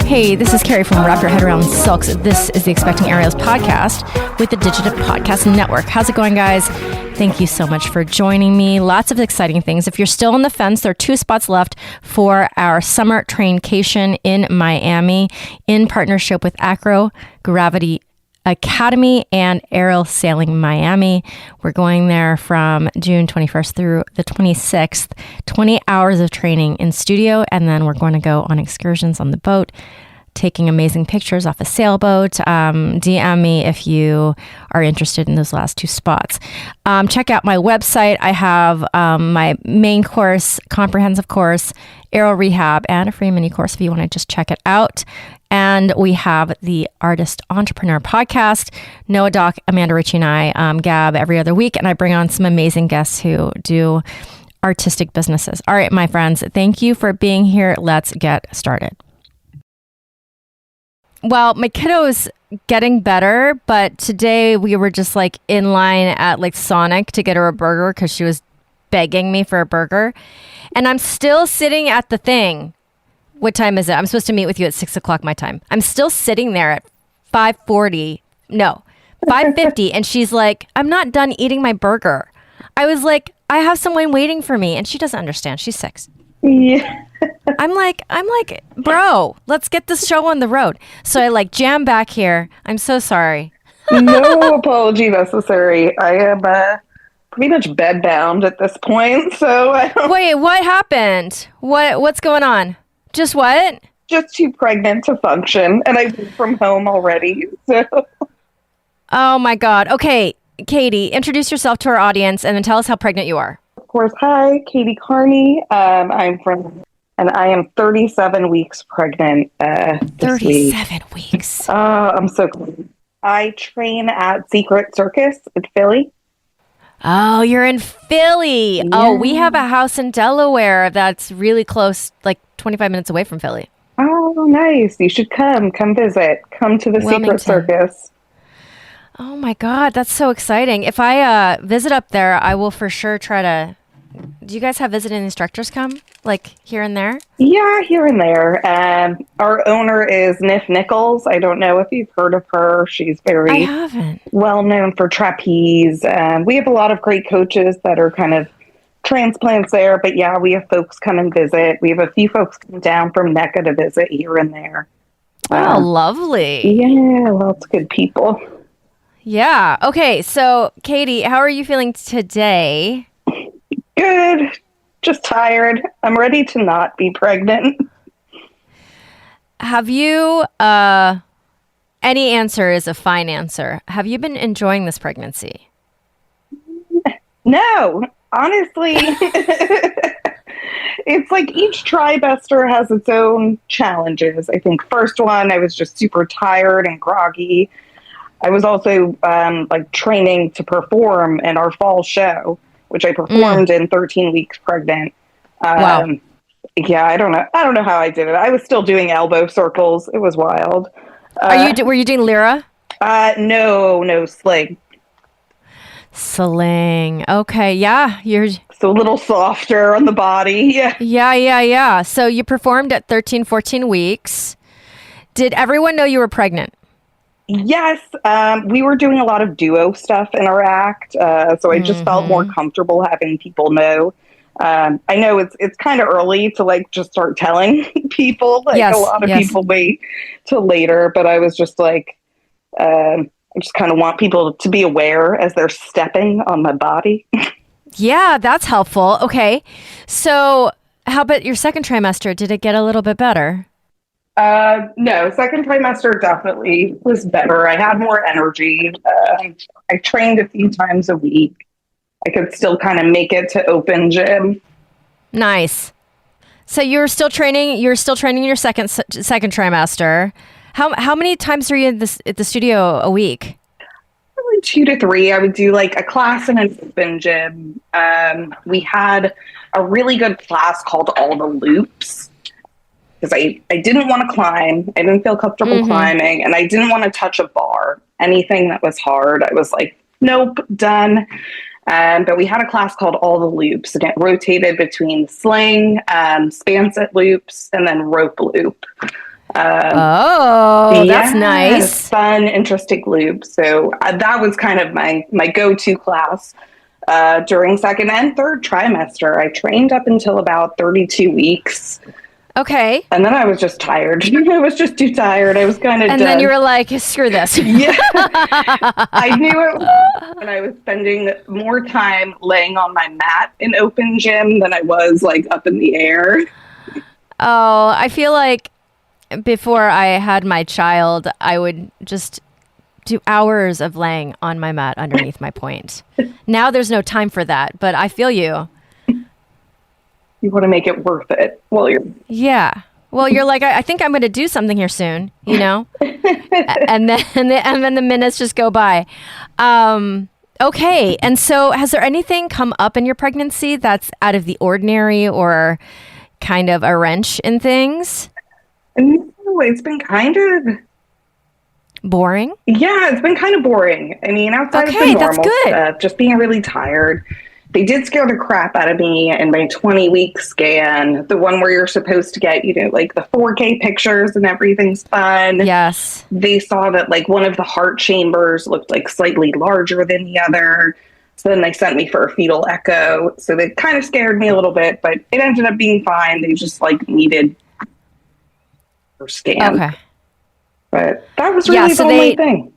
Hey, this is Carrie from Wrap Your Head Around Silks. This is the Expecting Ariels podcast with the Digital Podcast Network. How's it going, guys? Thank you so much for joining me. Lots of exciting things. If you're still on the fence, there are 2 spots left for our summer traincation in Miami in partnership with Acro Gravity Academy and Aerial Sailing Miami. We're going there from June 21st through the 26th, 20 hours of training in studio, and then we're going to go on excursions on the boat, taking amazing pictures off a sailboat. DM me if you are interested in those last 2 spots. Check out my website. I have my main course, comprehensive course, aerial rehab, and a free mini course if you want to just check it out. And we have the Artist Entrepreneur podcast. Noah Doc, Amanda Ritchie, and I gab every other week, and I bring on some amazing guests who do artistic businesses. All right, my friends, thank you for being here. Let's get started. Well, my kiddo's getting better, but today we were just like in line at like Sonic to get her a burger because she was begging me for a burger. And I'm still sitting at the thing. What time is it? I'm supposed to meet with you at 6 o'clock my time. I'm still sitting there at 5:50, and she's like, I'm not done eating my burger. I was like, I have someone waiting for me, and she doesn't understand. She's 6. Yeah. I'm like, bro, let's get this show on the road. So I like jam back here. I'm so sorry. No apology necessary. I am pretty much bedbound at this point. So I don't... Wait, what happened? What's going on? Just what? Just too pregnant to function, and I work from home already. So. Oh my God. Okay, Caity, introduce yourself to our audience, and then tell us how pregnant you are. Of course. Hi, Caity Carney. And I am 37 weeks pregnant. 37 weeks. I'm so cool. I train at Secret Circus in Philly. Oh, you're in Philly. Yeah. Oh, we have a house in Delaware that's really close, like 25 minutes away from Philly. Oh, nice. You should come visit. Come to the Wilmington. Secret Circus. Oh my God, that's so exciting. If I visit up there, I will for sure try to... Do you guys have visiting instructors come, like here and there? Yeah, here and there. Our owner is Niff Nichols. I don't know if you've heard of her. She's very well known for trapeze. We have a lot of great coaches that are kind of transplants there. But yeah, we have folks come and visit. We have a few folks come down from NECA to visit here and there. Oh, lovely. Yeah, lots of good people. Yeah. Okay, so Caity, how are you feeling today? Good. Just tired. I'm ready to not be pregnant. Have you, any answer is a fine answer. Have you been enjoying this pregnancy? No, honestly. It's like each trimester has its own challenges. I think first one, I was just super tired and groggy. I was also like training to perform in our fall show, which I performed in 13 weeks pregnant. Wow. Yeah, I don't know how I did it. I was still doing elbow circles. It was wild. Were you doing Lyra? No, sling. Sling. Okay, yeah. You're so a little softer on the body. Yeah. Yeah. So you performed at 13, 14 weeks. Did everyone know you were pregnant? Yes, we were doing a lot of duo stuff in our act, so I just felt more comfortable having people know. I know it's kind of early to like just start telling people. Like a lot of people wait till later, but I was just like, I just kind of want people to be aware as they're stepping on my body. Yeah, that's helpful. Okay, so how about your second trimester? Did it get a little bit better? No, second trimester definitely was better. I had more energy. I trained a few times a week. I could still kind of make it to open gym. Nice. So you're still training your second trimester. How many times are you at the studio a week? Probably 2 to 3. I would do like a class in an open gym. We had a really good class called All the Loops. Because I didn't want to climb. I didn't feel comfortable climbing. And I didn't want to touch a bar. Anything that was hard, I was like, nope, done. But we had a class called All the Loops, and it rotated between sling, span-set loops, and then rope loop. That's nice. Fun, interesting loop. So that was kind of my go-to class during second and third trimester. I trained up until about 32 weeks. Okay. And then I was just tired. I was just too tired. I was kind of And done. then you were like, screw this. Yeah. I knew it when I was spending more time laying on my mat in open gym than I was like up in the air. Oh, I feel like before I had my child, I would just do hours of laying on my mat underneath my point. Now there's no time for that, but I feel you. You want to make it worth it while you're... Yeah. Well, you're like, I think I'm going to do something here soon, you know? and then the minutes just go by. Okay. And so has there anything come up in your pregnancy that's out of the ordinary or kind of a wrench in things? No, it's been kind of... Boring? Yeah, it's been kind of boring. I mean, outside of the normal stuff, just being really tired. They did scare the crap out of me in my 20-week scan, the one where you're supposed to get, like the 4K pictures and everything's fun. Yes. They saw that like one of the heart chambers looked like slightly larger than the other. So then they sent me for a fetal echo. So they kind of scared me a little bit, but it ended up being fine. They just like needed a scan. Okay. But that was really the only thing.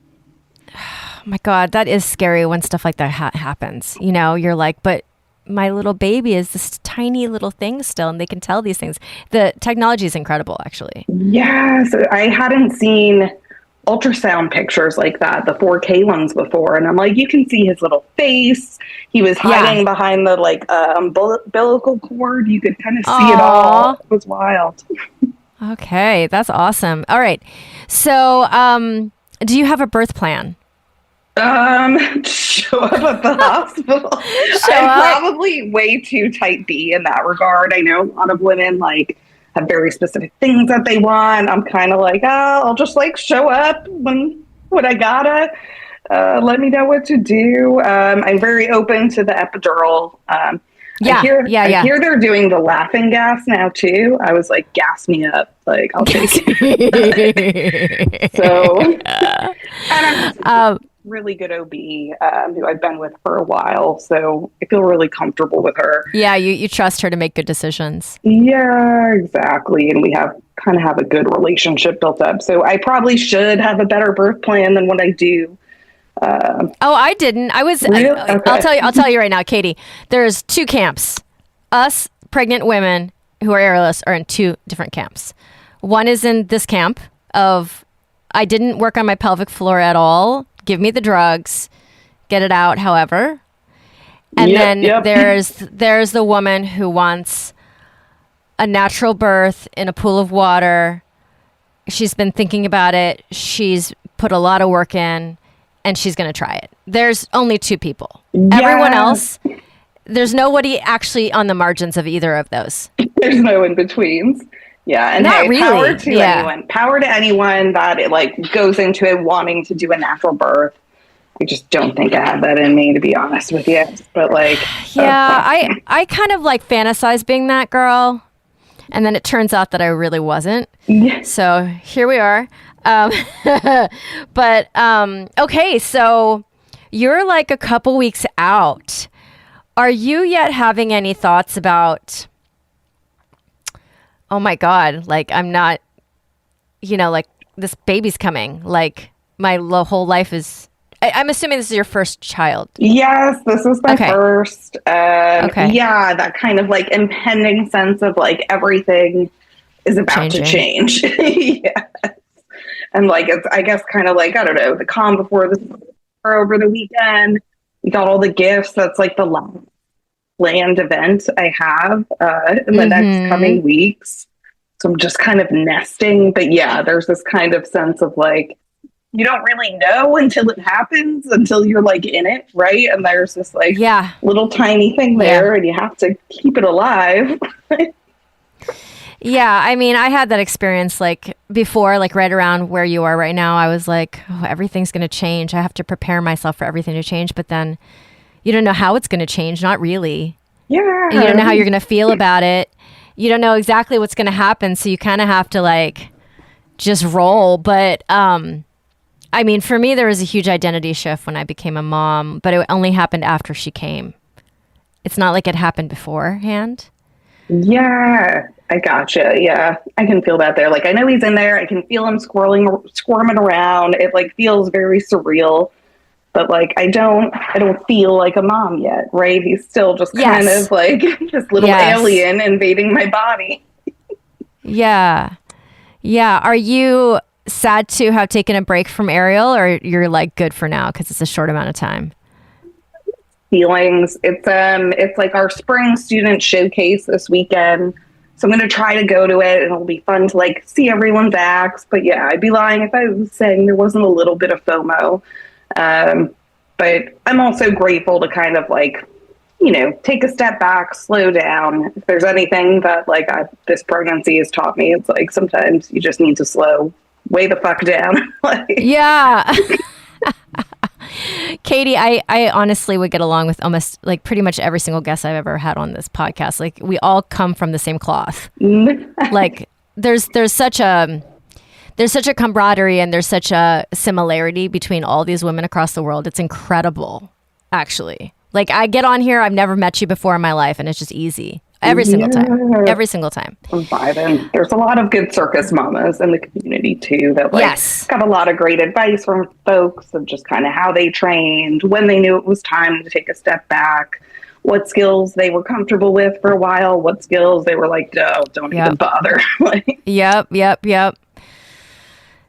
Oh my God, that is scary when stuff like that happens. You're like, but my little baby is this tiny little thing still, and they can tell these things. The technology is incredible, actually. Yes, I hadn't seen ultrasound pictures like that, the 4K ones before. And I'm like, you can see his little face. He was hiding behind the umbilical cord. You could kind of see it all. It was wild. Okay, that's awesome. All right. So do you have a birth plan? Show up at the hospital. I'm probably way too type B in that regard. I know a lot of women have very specific things that they want. I'm kind of like, I'll just show up when I gotta. Let me know what to do. I'm very open to the epidural. I hear they're doing the laughing gas now too. I was like, gas me up. I'll take it. So, and I'm really good OB who I've been with for a while, so I feel really comfortable with her. Yeah, you trust her to make good decisions. Yeah, exactly. And we have a good relationship built up. So I probably should have a better birth plan than what I do. I didn't. I was. Really? Okay. I'll tell you right now, Caity. There's two camps. Us pregnant women who are airless are in two different camps. One is in this camp of I didn't work on my pelvic floor at all. Give me the drugs, get it out. However, and there's the woman who wants a natural birth in a pool of water. She's been thinking about it. She's put a lot of work in. And she's going to try it. There's only two people. Yeah. Everyone else, there's nobody actually on the margins of either of those. There's no in-betweens. Yeah, and power to anyone. Power to anyone that it goes into it wanting to do a natural birth. I just don't think I have that in me, to be honest with you. But I kind of fantasize being that girl. And then it turns out that I really wasn't. Yeah. So here we are. But okay, so you're a couple weeks out. Are you yet having any thoughts about, oh my God, I'm not, this baby's coming. My whole life is, I'm assuming this is your first child. Yes, this is my first. Okay. Yeah, that kind of impending sense of everything is about to change. Yes. And it's, I guess, kind of I don't know, the calm before the over the weekend. We got all the gifts. That's the last planned event I have in the next coming weeks. So I'm just kind of nesting. But yeah, there's this kind of sense of you don't really know until it happens, until you're in it, right? And there's this little tiny thing there, and you have to keep it alive. Yeah, I mean, I had that experience before, right around where you are right now. I was everything's going to change. I have to prepare myself for everything to change. But then, You don't know how it's going to change. Not really. Yeah. And you don't know how you're going to feel about it. You don't know exactly what's going to happen. So you kind of have to like just roll. But, I mean, for me, there was a huge identity shift when I became a mom, but it only happened after she came. It's not like it happened beforehand. Yeah, I gotcha. Yeah, I can feel that there. Like, I know he's in there. I can feel him squirming around. It like feels very surreal, but like I don't feel like a mom yet, right? He's still just kind of like this little alien invading my body. Yeah. Yeah. Are you sad to have taken a break from Ariel, or you're like good for now because it's a short amount of time? Feelings. It's like our spring student showcase this weekend. So I'm going to try to go to it, and it'll be fun to like see everyone's acts. But yeah, I'd be lying if I was saying there wasn't a little bit of FOMO. But I'm also grateful to kind of like, you know, take a step back, slow down. If there's anything that like this pregnancy has taught me, it's like sometimes you just need to slow way the fuck down. Yeah. Caity, I honestly would get along with almost like pretty much every single guest I've ever had on this podcast. Like we all come from the same cloth. Like there's such a camaraderie and there's such a similarity between all these women across the world. It's incredible, actually. Like I get on here, I've never met you before in my life, and it's just easy. Every single time. I'm vibing. There's a lot of good circus mamas in the community too that like got a lot of great advice from folks of just kind of how they trained, when they knew it was time to take a step back, what skills they were comfortable with for a while, what skills they were like, no, don't even bother. Yep.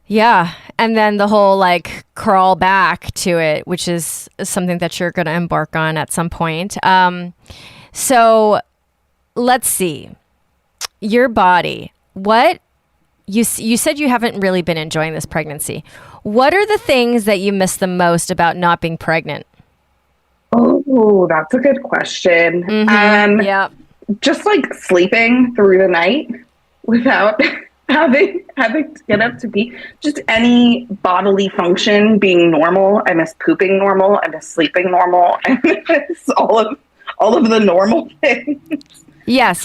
Yeah. And then the whole like crawl back to it, which is something that you're going to embark on at some point. So let's see. Your body. What you said you haven't really been enjoying this pregnancy. What are the things that you miss the most about not being pregnant? Oh, that's a good question. Just like sleeping through the night without having to get up to pee. Just any bodily function being normal. I miss pooping normal. I miss sleeping normal. I miss all of the normal things. Yes.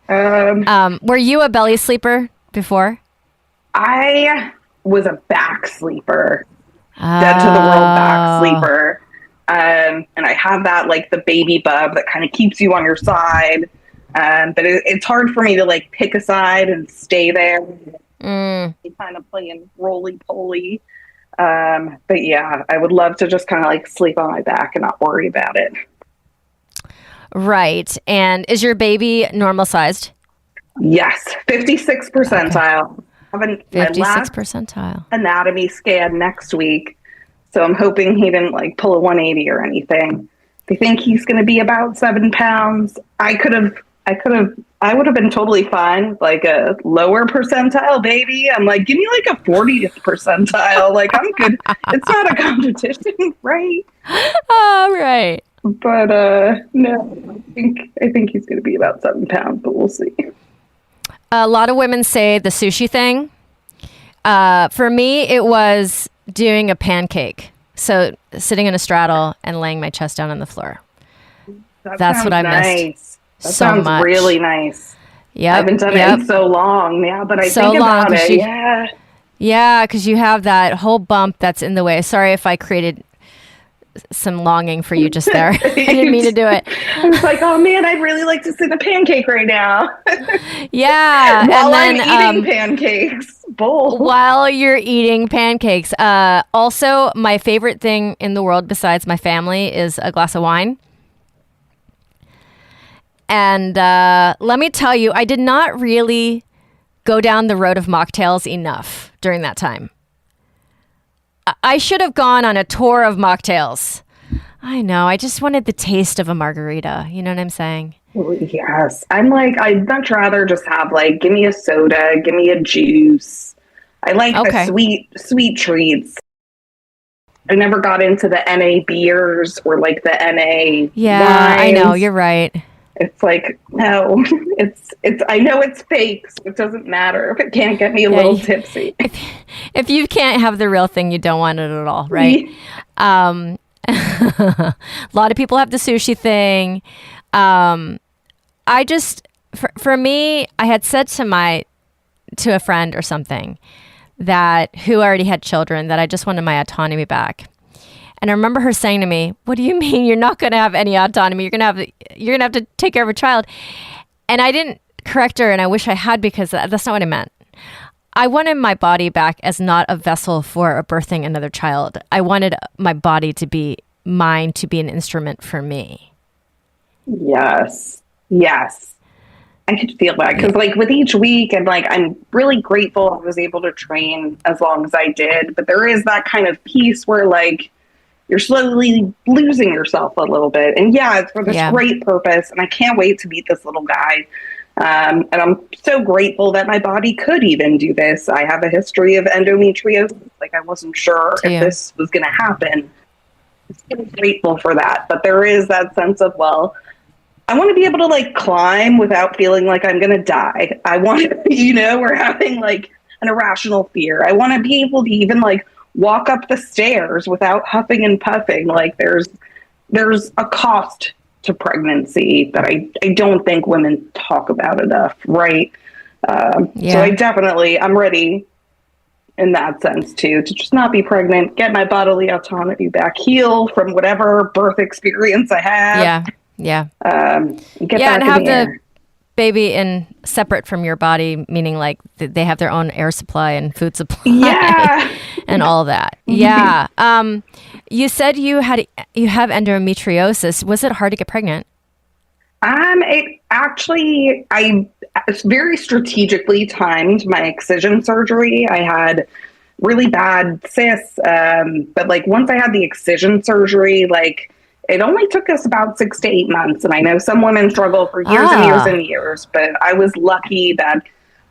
Were you a belly sleeper before? I was a back sleeper, dead to the world back sleeper. And I have that, like the baby bub that kind of keeps you on your side. But it's hard for me to like pick a side and stay there. Kind of playing roly-poly. But yeah, I would love to just kind of like sleep on my back and not worry about it. Right. And is your baby normal sized? Yes. 56th percentile. Okay. Having 56th percentile. Anatomy scan next week. So I'm hoping he didn't like pull a 180 or anything. They think he's going to be about 7 pounds. I would have been totally fine with like a lower percentile baby. I'm like, give me like a 40th percentile. Like I'm good. It's not a competition, right? Oh, right. But no, I think he's going to be about 7 pounds, but we'll see. A lot of women say the sushi thing. For me, it was doing a pancake. So sitting in a straddle and laying my chest down on the floor. That's what I missed. That sounds much. Really nice. Yeah, I haven't done it in so long. Yeah, but I think about it. Yeah, because you have that whole bump that's in the way. Sorry if I created some longing for you just there. I didn't mean to do it. I was like, oh man, I'd really like to see the pancake right now. Yeah. While I'm eating pancakes. Bowl. While you're eating pancakes. Also, my favorite thing in the world besides my family is a glass of wine. And let me tell you, I did not really go down the road of mocktails enough during that time. I should have gone on a tour of mocktails. I know. I just wanted the taste of a margarita. You know what I'm saying? Yes. I'm like, I'd much rather just have like, give me a soda, give me a juice. I like the sweet treats. I never got into the NA beers or like the NA wines. I know. You're right. It's like, no, it's, I know it's fake, so it doesn't matter if it can't get me a little tipsy. If you can't have the real thing, you don't want it at all, right? A lot of people have the sushi thing. I just, for me, I had said to a friend or something that who already had children that I just wanted my autonomy back. And I remember her saying to me, "What do you mean you're not going to have any autonomy? You're going to have to take care of a child." And I didn't correct her, and I wish I had, because that's not what I meant. I wanted my body back as not a vessel for birthing another child. I wanted my body to be mine, to be an instrument for me. Yes. Yes. I could feel that, because like with each week, and like I'm really grateful I was able to train as long as I did, but there is that kind of piece where like you're slowly losing yourself a little bit. And yeah, it's for this great purpose, and I can't wait to meet this little guy. And I'm so grateful that my body could even do this. I have a history of endometriosis. Like, I wasn't sure if this was going to happen. I'm grateful for that. But there is that sense of, well, I want to be able to like climb without feeling like I'm going to die. I want to, we're having like an irrational fear. I want to be able to even like walk up the stairs without huffing and puffing. Like there's a cost to pregnancy that I don't think women talk about enough. Right. So I'm ready in that sense too, to just not be pregnant, get my bodily autonomy back, heal from whatever birth experience I have. Yeah. Get back and in have the air. The baby separate from your body, meaning like they have their own air supply and food supply and all that. Yeah. You said you have endometriosis. Was it hard to get pregnant? It actually, I very strategically timed my excision surgery. I had really bad cysts, but like once I had the excision surgery, like it only took us about 6 to 8 months. And I know some women struggle for years and years and years, but I was lucky that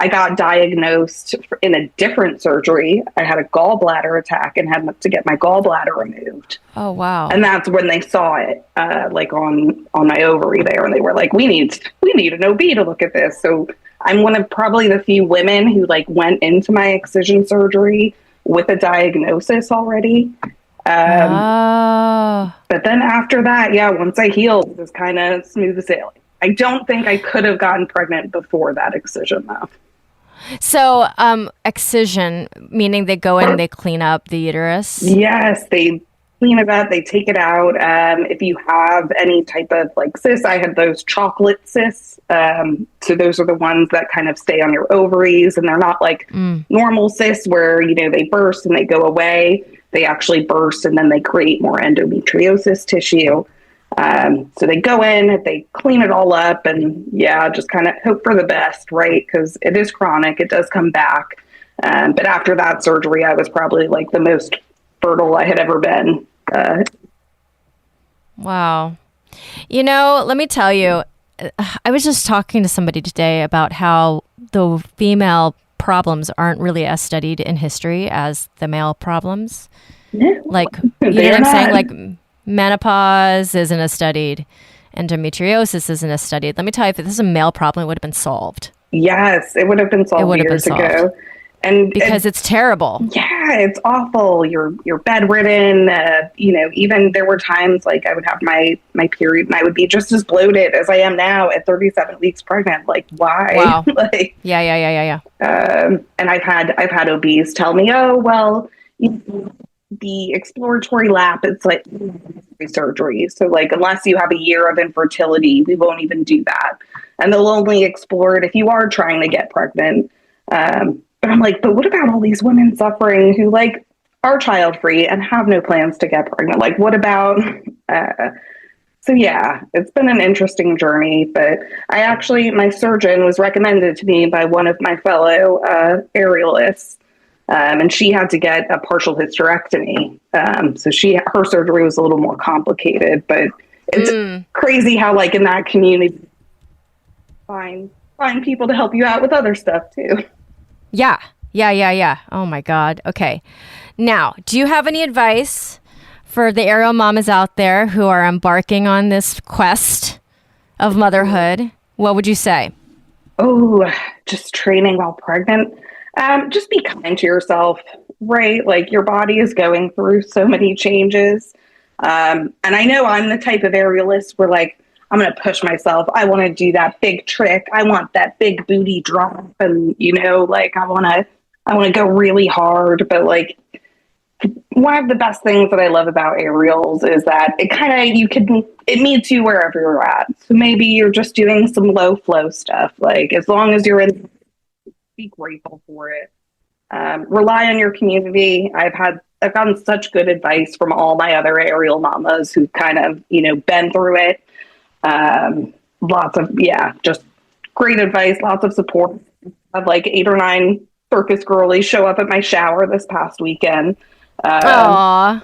I got diagnosed in a different surgery. I had a gallbladder attack and had to get my gallbladder removed. Oh, wow. And that's when they saw it, like on my ovary there. And they were like, we need an OB to look at this. So I'm one of probably the few women who like went into my excision surgery with a diagnosis already. But then after that, once I healed, it was kind of smooth sailing. I don't think I could have gotten pregnant before that excision, though. So, excision, meaning they go in, they clean up the uterus? Yes, they clean it up, they take it out. If you have any type of like cysts, I had those chocolate cysts. So those are the ones that kind of stay on your ovaries, and they're not like normal cysts where, they burst and they go away. They actually burst and then they create more endometriosis tissue. So they go in, they clean it all up, and just kind of hope for the best, right? Because it is chronic, it does come back. But after that surgery, I was probably like the most fertile I had ever been. Wow. Let me tell you, I was just talking to somebody today about how the female problems aren't really as studied in history as the male problems. Like, you know what I'm saying? Like, menopause isn't as studied. Endometriosis isn't as studied. Let me tell you, if this is a male problem, it would have been solved. Yes, it would have been solved years ago. And because it's terrible. Yeah, it's awful. You're bedridden. Even there were times like I would have my period and I would be just as bloated as I am now at 37 weeks pregnant. Like, why? Wow. Like, yeah. And I've had OBs tell me, oh, well, the exploratory lap, it's like surgery. So like, unless you have a year of infertility, we won't even do that. And they'll only explore it if you are trying to get pregnant. But I'm like, but what about all these women suffering who like are child free and have no plans to get pregnant? Like, what about, so it's been an interesting journey, but my surgeon was recommended to me by one of my fellow aerialists. And she had to get a partial hysterectomy. So her surgery was a little more complicated, but it's crazy how like in that community, find people to help you out with other stuff too. Yeah. Oh my God. Okay. Now, do you have any advice for the aerial mamas out there who are embarking on this quest of motherhood? What would you say? Oh, just training while pregnant. Just be kind to yourself, right? Like your body is going through so many changes. And I know I'm the type of aerialist where like, I'm going to push myself. I want to do that big trick. I want that big booty drop. And, like I want to go really hard. But like, one of the best things that I love about aerials is that it meets you wherever you're at. So maybe you're just doing some low flow stuff. Like as long as you're in, be grateful for it. Rely on your community. I've gotten such good advice from all my other aerial mamas who kind of, been through it. Just great advice, lots of support. I have like 8 or 9 circus girlies show up at my shower this past weekend. So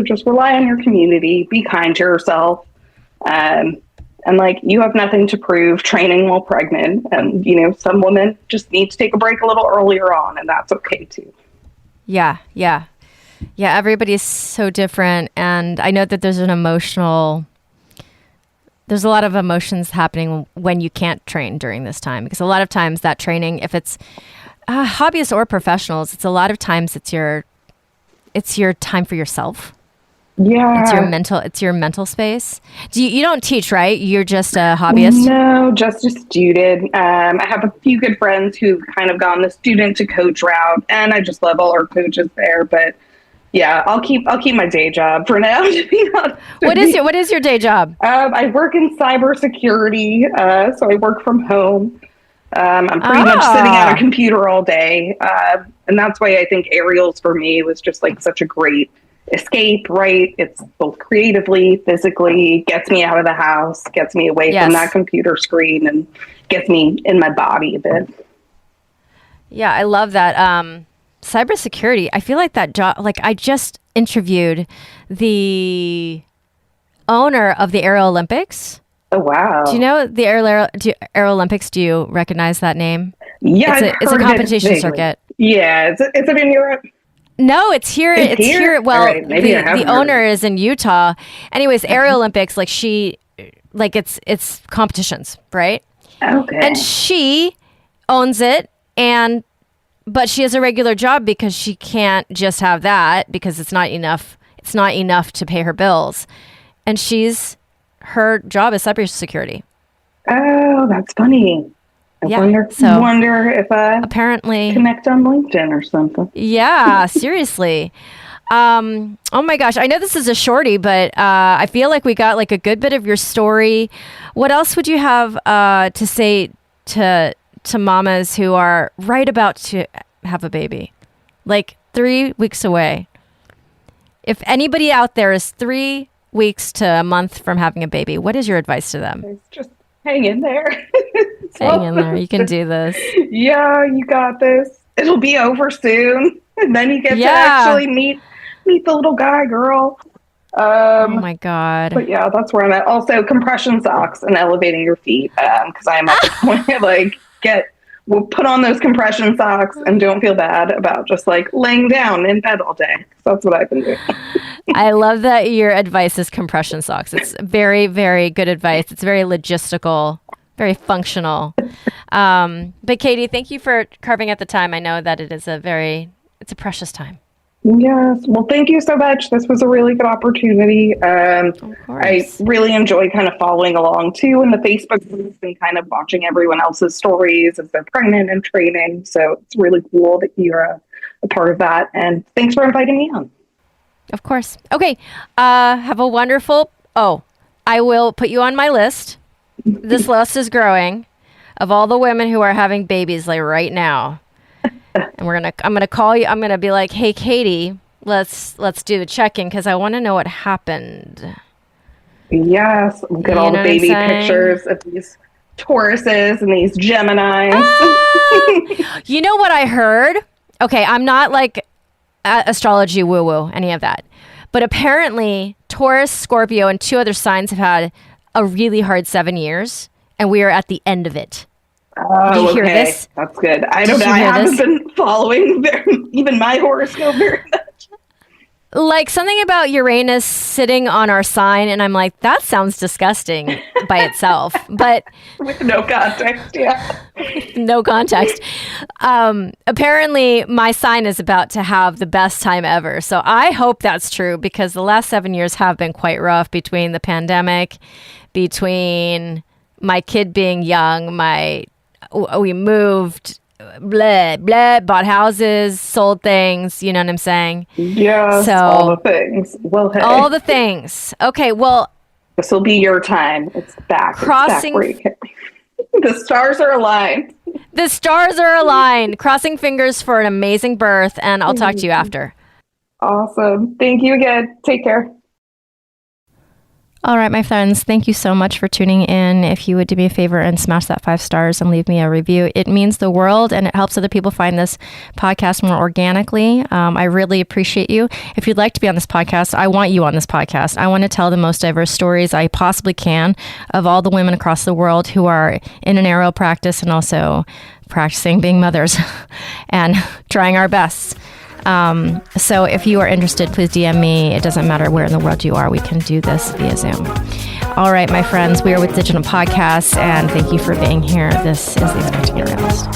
just rely on your community, be kind to yourself. And like, you have nothing to prove training while pregnant. And, some women just need to take a break a little earlier on, and that's okay too. Yeah. Everybody's so different. And I know that there's a lot of emotions happening when you can't train during this time, because a lot of times that training, if it's hobbyists or professionals, it's a lot of times it's your time for yourself. Yeah. It's your mental space. You don't teach, right? You're just a hobbyist? No, just a student. I have a few good friends who've kind of gone the student to coach route, and I just love all our coaches there. But yeah, I'll keep my day job for now, to be honest. What is your day job? I work in cybersecurity, so I work from home. I'm pretty much sitting at a computer all day. And that's why I think aerials for me was just like such a great escape, right? It's both creatively, physically, gets me out of the house, gets me away from that computer screen, and gets me in my body a bit. Yeah, I love that. Cybersecurity, I feel like that job, like I just interviewed the owner of the Aero Olympics. Oh, wow. Do you know the Aero Olympics? Do you recognize that name? Yeah, it's a competition circuit. Yeah, is it in Europe? No, it's here. It's here. Well, right, the owner is in Utah. Anyways, Aero Olympics, it's competitions, right? Okay. And she owns it, but she has a regular job because she can't just have that because it's not enough. It's not enough to pay her bills, and her job is cybersecurity. Oh, that's funny. I wonder if apparently connect on LinkedIn or something. Yeah, seriously. Oh my gosh, I know this is a shorty, but I feel like we got like a good bit of your story. What else would you have to say to mamas who are right about to have a baby, like 3 weeks away? If anybody out there is 3 weeks to a month from having a baby, what is your advice to them? It's just hang in there. Hang in there. You can do this. Yeah, you got this. It'll be over soon. And then you get to actually meet the little guy, girl. Oh my God. But yeah, that's where I'm at. Also, compression socks and elevating your feet. Because I am at the point we'll put on those compression socks and don't feel bad about just like laying down in bed all day. So that's what I've been doing. I love that your advice is compression socks. It's very, very good advice. It's very logistical, very functional. But Caity, thank you for carving out the time. I know that it's a precious time. Yes. Well, thank you so much. This was a really good opportunity. Of course. I really enjoy kind of following along too in the Facebook groups and kind of watching everyone else's stories as they're pregnant and training. So it's really cool that you're a part of that. And thanks for inviting me on. Of course. Okay. Have a wonderful, I will put you on my list. This list is growing of all the women who are having babies like right now. And I'm gonna call you. I'm gonna be like, "Hey, Caity, let's do the check-in because I want to know what happened." Yes, get all the baby pictures of these Tauruses and these Geminis. You know what I heard? Okay, I'm not like astrology woo-woo, any of that, but apparently Taurus, Scorpio, and 2 other signs have had a really hard 7 years, and we are at the end of it. Oh, did you hear this? That's good. I don't know. I haven't been following even my horoscope very much. like something about Uranus sitting on our sign, and I'm like, that sounds disgusting by itself. But with no context, yeah. No context. Apparently, my sign is about to have the best time ever. So I hope that's true, because the last 7 years have been quite rough, between the pandemic, between my kid being young, we moved, blah, blah, bought houses, sold things, you know what I'm saying? Yes, so, all the things. Well, hey. All the things. Okay, well. This will be your time. It's back. Crossing. It's back. The stars are aligned. The stars are aligned. Crossing fingers for an amazing birth, and I'll talk to you after. Awesome. Thank you again. Take care. All right, my friends, thank you so much for tuning in. If you would do me a favor and smash that 5 stars and leave me a review, it means the world, and it helps other people find this podcast more organically. I really appreciate you. If you'd like to be on this podcast, I want you on this podcast. I want to tell the most diverse stories I possibly can of all the women across the world who are in an aerial practice and also practicing being mothers and trying our best. So if you are interested, please DM me. It doesn't matter where in the world you are. We can do this via Zoom. All right, my friends, we are with Digital Podcasts, and thank you for being here. This is The Expecting Aerialist.